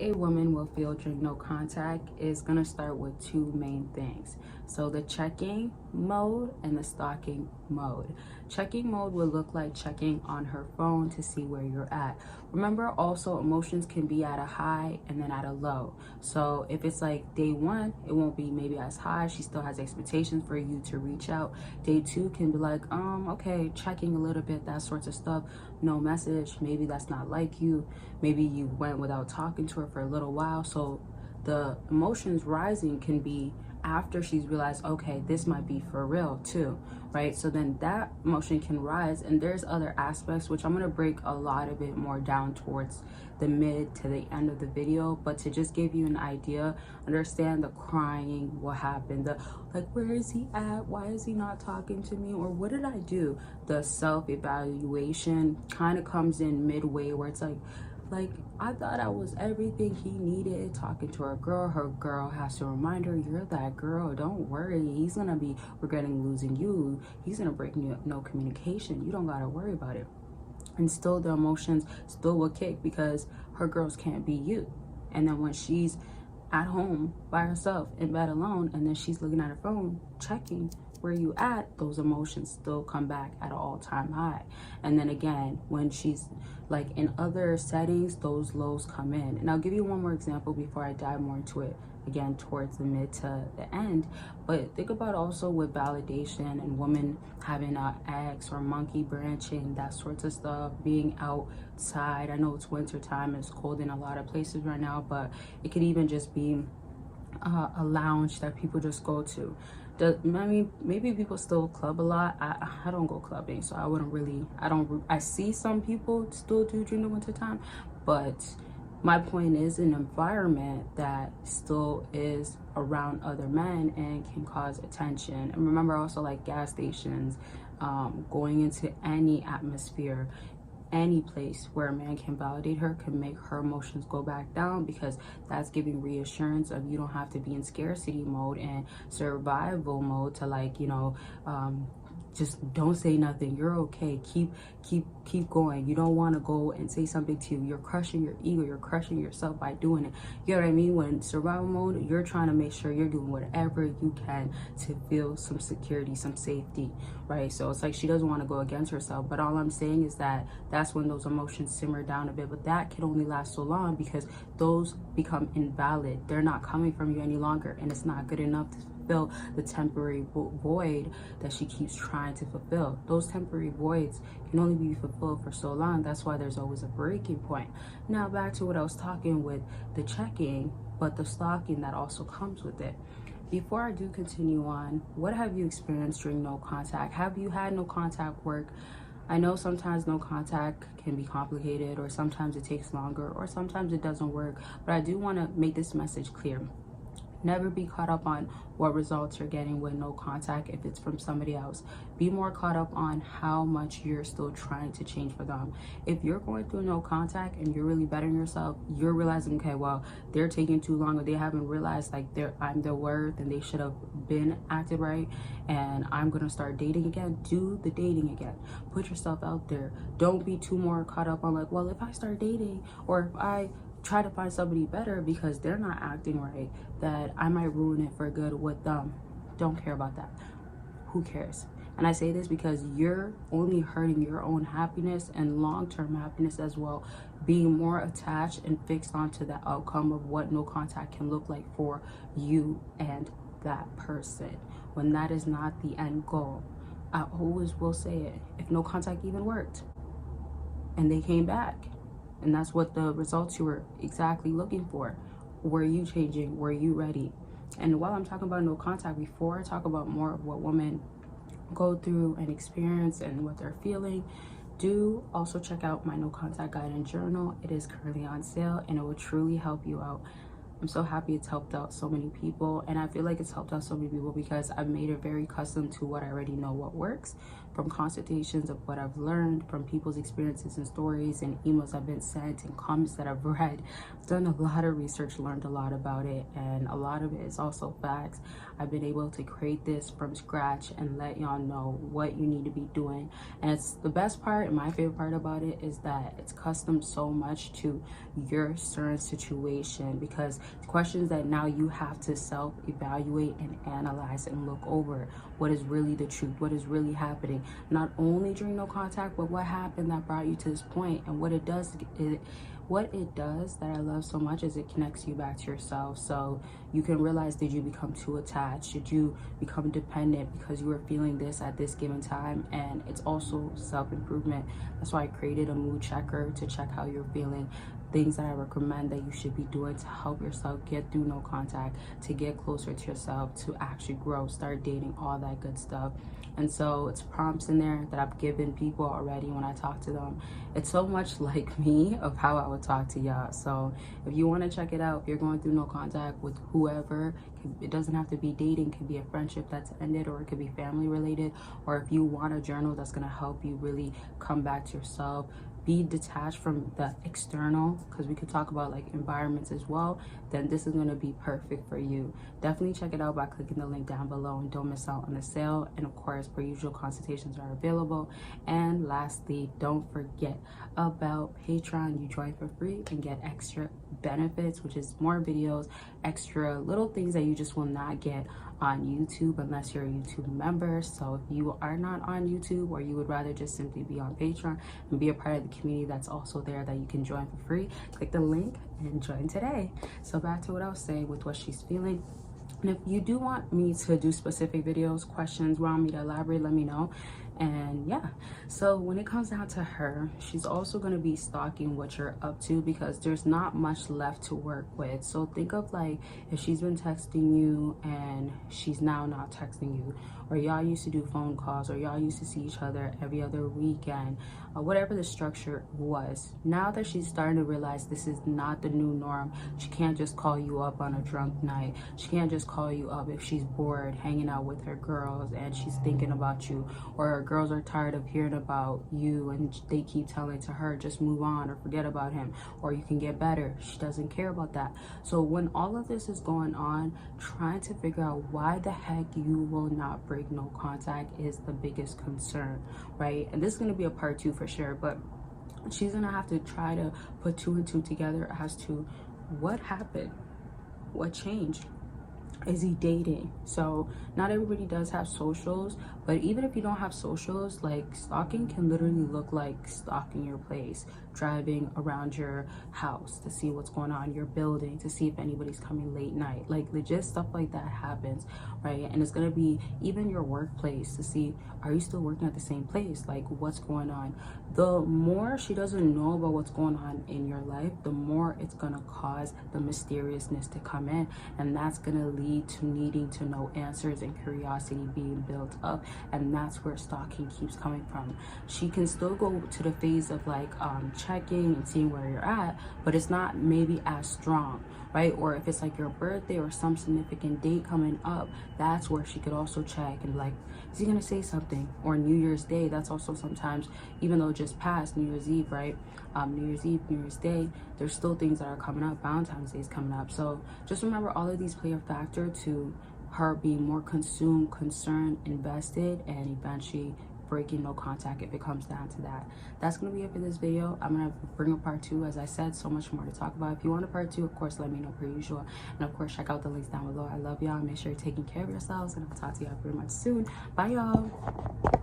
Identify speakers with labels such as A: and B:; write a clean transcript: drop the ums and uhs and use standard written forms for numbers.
A: a woman will feel during no contact is going to start with two main things. So the checking mode and the stalking mode. Checking mode will look like checking on her phone to see where you're at. Remember, also emotions can be at a high and then at a low. So if it's like day one, it won't be maybe as high. She still has expectations for you to reach out. Day two can be like, okay, checking a little bit, that sorts of stuff. No message. Maybe that's not like you. Maybe you went without talking to her for a little while. So the emotions rising can be after she's realized, okay, this might be for real too, right? So then that emotion can rise, and there's other aspects which I'm going to break a lot of it more down towards the mid to the end of the video. But to just give you an idea, understand the crying, what happened, the like, where is he at, why is he not talking to me, or what did I do? The self-evaluation kind of comes in midway, where it's like I thought I was everything he needed, talking to her girl has to remind her, you're that girl, don't worry, he's gonna be regretting losing you, he's gonna break no communication, you don't gotta worry about it. And still the emotions still will kick because her girls can't be you. And then when she's at home by herself in bed alone, and then she's looking at her phone checking where you at, those emotions still come back at an all-time high. And then again, when she's like in other settings, those lows come in. And I'll give you one more example before I dive more into it, again towards the mid to the end. But think about also with validation and women having an ex or monkey branching, that sorts of stuff, being outside. I know it's winter time, it's cold in a lot of places right now, but it could even just be a lounge that people just go to. I mean, maybe people still club a lot. I don't go clubbing, so I wouldn't really, I see some people still do during the winter time, but my point is an environment that still is around other men and can cause attention. And remember also, like gas stations, going into any atmosphere, any place where a man can validate her can make her emotions go back down, because that's giving reassurance of you don't have to be in scarcity mode and survival mode to, like, you know, just don't say nothing, you're okay, keep going. You don't want to go and say something to you. You're crushing your ego, you're crushing yourself by doing it. You know what I mean? When survival mode, you're trying to make sure you're doing whatever you can to feel some security, some safety, right? So it's like she doesn't want to go against herself. But all I'm saying is that that's when those emotions simmer down a bit. But that can only last so long, because those become invalid. They're not coming from you any longer, and it's not good enough to fulfill the temporary void that she keeps trying to fulfill. Those temporary voids can only be fulfilled for so long. That's why there's always a breaking point. Now back to what I was talking with the checking, but the stalking that also comes with it. Before I do continue on, what have you experienced during no contact? Have you had no contact work? I know sometimes no contact can be complicated, or sometimes it takes longer, or sometimes it doesn't work, but I do want to make this message clear. Never be caught up on what results you're getting with no contact if it's from somebody else. Be more caught up on how much you're still trying to change for them. If you're going through no contact and you're really bettering yourself, you're realizing, okay, well, they're taking too long, or they haven't realized like I'm their worth and they should have been acted right, and I'm gonna start dating again. Do the dating again. Put yourself out there. Don't be too more caught up on like, well, if I start dating, or if I try to find somebody better because they're not acting right, that I might ruin it for good with them. Don't care about that. Who cares? And I say this because you're only hurting your own happiness and long-term happiness as well, being more attached and fixed onto the outcome of what no contact can look like for you and that person, when that is not the end goal. I always will say it. If no contact even worked and they came back, and that's what the results you were exactly looking for, were you changing? Were you ready? And while I'm talking about no contact, before I talk about more of what women go through and experience and what they're feeling, do also check out my no contact guide and journal. It is currently on sale, and it will truly help you out. I'm so happy it's helped out so many people, and I feel like it's helped out so many people because I've made it very custom to what I already know what works. from consultations of what I've learned, from people's experiences and stories and emails I've been sent and comments that I've read. I've done a lot of research, learned a lot about it, and a lot of it is also facts. I've been able to create this from scratch and let y'all know what you need to be doing. And it's the best part, and my favorite part about it is that it's custom so much to your certain situation, because it's questions that now you have to self-evaluate and analyze and look over what is really the truth, what is really happening, not only during no contact, but what happened that brought you to this point. And what it does that I love so much is it connects you back to yourself. So you can realize, did you become too attached? Did you become dependent because you were feeling this at this given time? And it's also self-improvement. That's why I created a mood checker to check how you're feeling, things that I recommend that you should be doing to help yourself get through no contact, to get closer to yourself, to actually grow, start dating, all that good stuff. And so it's prompts in there that I've given people already when I talk to them. It's so much like me of how I would talk to y'all. So if you want to check it out, if you're going through no contact with whoever, it doesn't have to be dating, it could be a friendship that's ended, or it could be family related, or if you want a journal that's going to help you really come back to yourself, be detached from the external, because we could talk about like environments as well, then this is going to be perfect for you. Definitely check it out by clicking the link down below, and don't miss out on the sale. And of course, per usual, consultations are available. And lastly, don't forget about Patreon. You join for free and get extra benefits, which is more videos, extra little things that you just will not get on YouTube unless you're a YouTube member. So if you are not on YouTube, or you would rather just simply be on Patreon and be a part of the community that's also there that you can join for free, click the link and join today. So back to what I was saying with what she's feeling. And if you do want me to do specific videos, questions, want me to elaborate, let me know. And yeah, so when it comes down to her, she's also going to be stalking what you're up to, because there's not much left to work with. So think of like if she's been texting you and she's now not texting you, or y'all used to do phone calls, or y'all used to see each other every other weekend, or whatever the structure was. Now that she's starting to realize this is not the new norm, she can't just call you up on a drunk night. She can't just call you up if she's bored hanging out with her girls and she's thinking about you, or her girls are tired of hearing about you and they keep telling to her, just move on or forget about him, or you can get better. She doesn't care about that. So when all of this is going on, trying to figure out why the heck you will not break no contact is the biggest concern, right? And this is going to be a part 2 for sure, but she's gonna have to try to put 2 and 2 together as to what happened, what changed. Is he dating? So not everybody does have socials, but even if you don't have socials, like stalking can literally look like stalking your place, driving around your house to see what's going on in your building, to see if anybody's coming late night, like legit stuff like that happens, right? And it's gonna be even your workplace to see, are you still working at the same place? Like what's going on? The more she doesn't know about what's going on in your life, the more it's gonna cause the mysteriousness to come in, and that's gonna lead to needing to know answers and curiosity being built up. And that's where stalking keeps coming from. She can still go to the phase of like checking and seeing where you're at, but it's not maybe as strong, right? Or if it's like your birthday or some significant date coming up, that's where she could also check and like, is he gonna say something? Or New Year's Day, that's also sometimes, even though it just passed New Year's Eve, right? New Year's Eve, New Year's Day, there's still things that are coming up. Valentine's Day is coming up. So just remember, all of these play a factor to her being more consumed, concerned, invested, and eventually breaking no contact if it comes down to that. That's gonna be it for this video. I'm gonna bring a part 2. As I said, so much more to talk about. If you want a part 2, of course, let me know per usual. And of course, check out the links down below. I love y'all. Make sure you're taking care of yourselves, and I'll talk to y'all pretty much soon. Bye, y'all.